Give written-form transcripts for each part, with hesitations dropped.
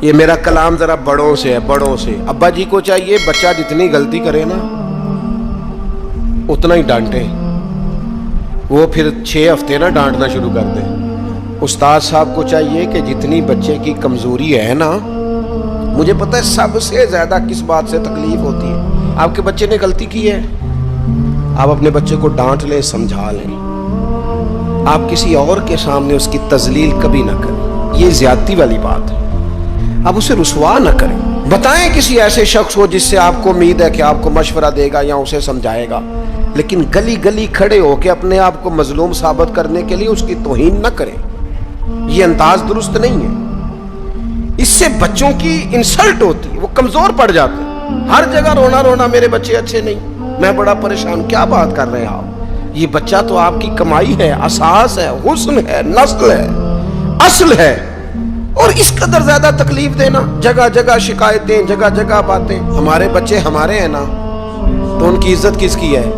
یہ میرا کلام ذرا بڑوں سے ہے، بڑوں سے۔ ابا جی کو چاہیے بچہ جتنی غلطی کرے نا اتنا ہی ڈانٹے، وہ پھر 6 ہفتے نہ ڈانٹنا شروع کر دیں۔ استاد صاحب کو چاہیے کہ جتنی بچے کی کمزوری ہے نا، مجھے پتہ ہے سب سے زیادہ کس بات سے تکلیف ہوتی ہے۔ آپ کے بچے نے غلطی کی ہے، آپ اپنے بچے کو ڈانٹ لیں، سمجھا لیں، آپ کسی اور کے سامنے اس کی تذلیل کبھی نہ کریں، یہ زیادتی والی بات ہے۔ آپ اسے رسوا نہ کریں، بتائیں کسی ایسے شخص کو جس سے آپ کو امید ہے کہ آپ کو مشورہ دے گا یا اسے سمجھائے گا، لیکن گلی گلی کھڑے ہو کے اپنے آپ کو مظلوم ثابت کرنے کے لیے اس کی توہین نہ کریں، یہ انداز درست نہیں ہے۔ اس سے بچوں کی انسلٹ ہوتی ہے، وہ کمزور پڑ جاتے ہیں۔ ہر جگہ رونا رونا میرے بچے اچھے نہیں، میں بڑا پریشان، کیا بات کر رہے ہیں آپ؟ یہ بچہ تو آپ کی کمائی ہے، اساس ہے، حسن ہے، نسل ہے، اصل ہے، اور اس قدر زیادہ تکلیف دینا، جگہ جگہ شکایتیں، جگہ جگہ باتیں۔ ہمارے بچے ہمارے ہیں نا، تو ان کی عزت کس کی ہے؟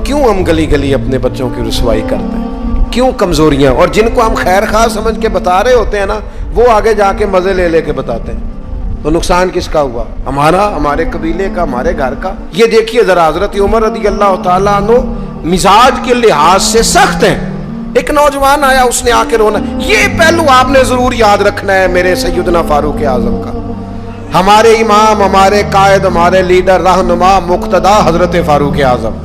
کیوں ہم گلی گلی اپنے بچوں کی رسوائی کرتے ہیں؟ کیوں کمزوریاں؟ اور جن کو ہم خیر خواہ سمجھ کے بتا رہے ہوتے ہیں نا، وہ آگے جا کے مزے لے لے کے بتاتے ہیں، تو نقصان کس کا ہوا؟ ہمارا، ہمارے قبیلے کا، ہمارے گھر کا۔ یہ دیکھیے ذرا، حضرت عمر رضی اللہ تعالیٰ عنہ مزاج کے لحاظ سے سخت ہیں۔ ایک نوجوان آیا، اس نے آ کے رونا۔ یہ پہلو آپ نے ضرور یاد رکھنا ہے میرے سیدنا فاروق اعظم کا، ہمارے امام، ہمارے قائد، ہمارے لیڈر، رہنما، مقتدا حضرت فاروق اعظم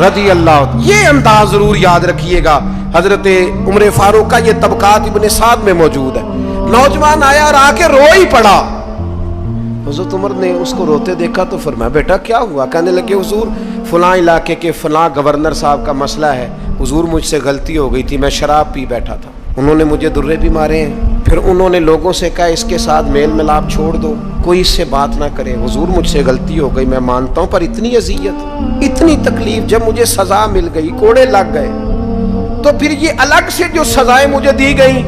رضی اللہ، یہ انداز ضرور یاد رکھیے گا۔ حضرت عمر فاروق کا یہ طبقات ابن سعد میں موجود ہے۔ نوجوان آیا اور آ کے رو ہی پڑا۔ حضرت عمر نے اس کو روتے دیکھا تو فرمایا بیٹا کیا ہوا؟ کہنے لگے حضور فلاں علاقے کے فلاں گورنر صاحب کا مسئلہ ہے، حضور مجھ سے غلطی ہو گئی تھی، میں شراب پی بیٹھا تھا، انہوں نے مجھے درے بھی مارے ہیں، پھر انہوں نے لوگوں سے کہا اس کے ساتھ میل ملاپ چھوڑ دو، کوئی اس سے بات نہ کرے، حضور مجھ سے غلطی ہو گئی، میں مانتا ہوں، پر اتنی اذیت، اتنی تکلیف، جب مجھے سزا مل گئی، کوڑے لگ گئے، تو پھر یہ الگ سے جو سزائیں مجھے دی گئیں،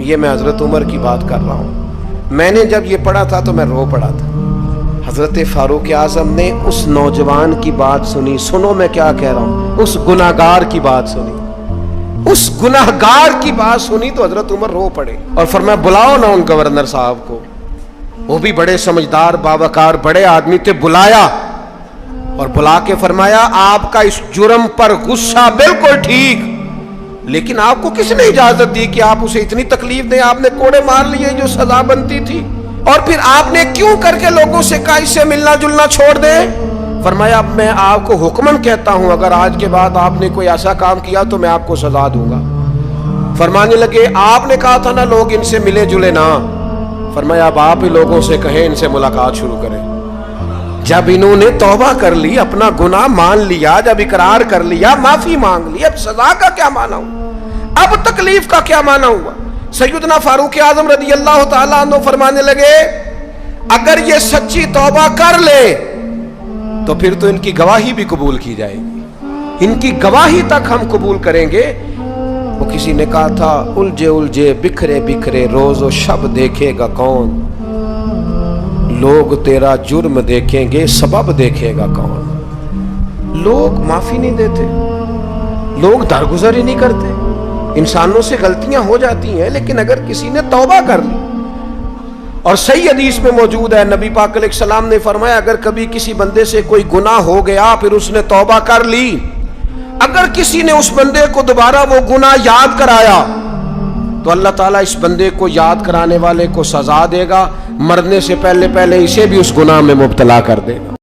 یہ میں حضرت عمر کی بات کر رہا ہوں۔ میں نے جب یہ پڑھا تھا تو میں رو پڑا تھا۔ حضرت فاروق اعظم نے اس نوجوان کی بات سنی، سنو میں کیا کہہ رہا ہوں، اس گناہگار کی بات سنی، اس گناہگار کی بات سنی تو حضرت عمر رو پڑے اور فرمایا بلاؤ نا ان گورنر صاحب کو، وہ بھی بڑے سمجھدار باوقار بڑے آدمی تھے، بلایا اور بلا کے فرمایا آپ کا اس جرم پر غصہ بالکل ٹھیک، لیکن آپ کو کس نے اجازت دی کہ آپ اسے اتنی تکلیف دیں؟ آپ نے کوڑے مار لیے جو سزا بنتی تھی، اور پھر آپ نے کیوں کر کے لوگوں سے کہا اس سے ملنا جلنا چھوڑ دیں؟ فرمایا اب میں آپ کو حکمن کہتا ہوں، اگر آج کے بعد آپ نے کوئی ایسا کام کیا تو میں آپ کو سزا دوں گا۔ فرمانے لگے آپ نے کہا تھا نا لوگ ان سے ملے جلے نہ، فرمایا اب آپ ہی لوگوں سے کہیں ان سے ملاقات شروع کریں۔ جب انہوں نے توبہ کر لی، اپنا گناہ مان لیا، جب اقرار کر لیا، معافی مانگ لی، اب سزا کا کیا معنی ہوا؟ اب تکلیف کا کیا معنی ہوا؟ سیدنا فاروق اعظم رضی اللہ تعالیٰ عنہ فرمانے لگے اگر یہ سچی توبہ کر لے تو پھر تو ان کی گواہی بھی قبول کی جائے گی، ان کی گواہی تک ہم قبول کریں گے۔ وہ کسی نے کہا تھا الجھے الجھے بکھرے بکھرے روز و شب دیکھے گا کون، لوگ تیرا جرم دیکھیں گے سبب دیکھے گا کون۔ لوگ معافی نہیں دیتے، لوگ درگزر ہی نہیں کرتے، انسانوں سے غلطیاں ہو جاتی ہیں، لیکن اگر کسی نے توبہ کر لی، اور صحیح حدیث میں موجود ہے نبی پاک علیہ السلام نے فرمایا اگر کبھی کسی بندے سے کوئی گناہ ہو گیا پھر اس نے توبہ کر لی، اگر کسی نے اس بندے کو دوبارہ وہ گناہ یاد کرایا تو اللہ تعالیٰ اس بندے کو یاد کرانے والے کو سزا دے گا، مرنے سے پہلے اسے بھی اس گناہ میں مبتلا کر دے گا۔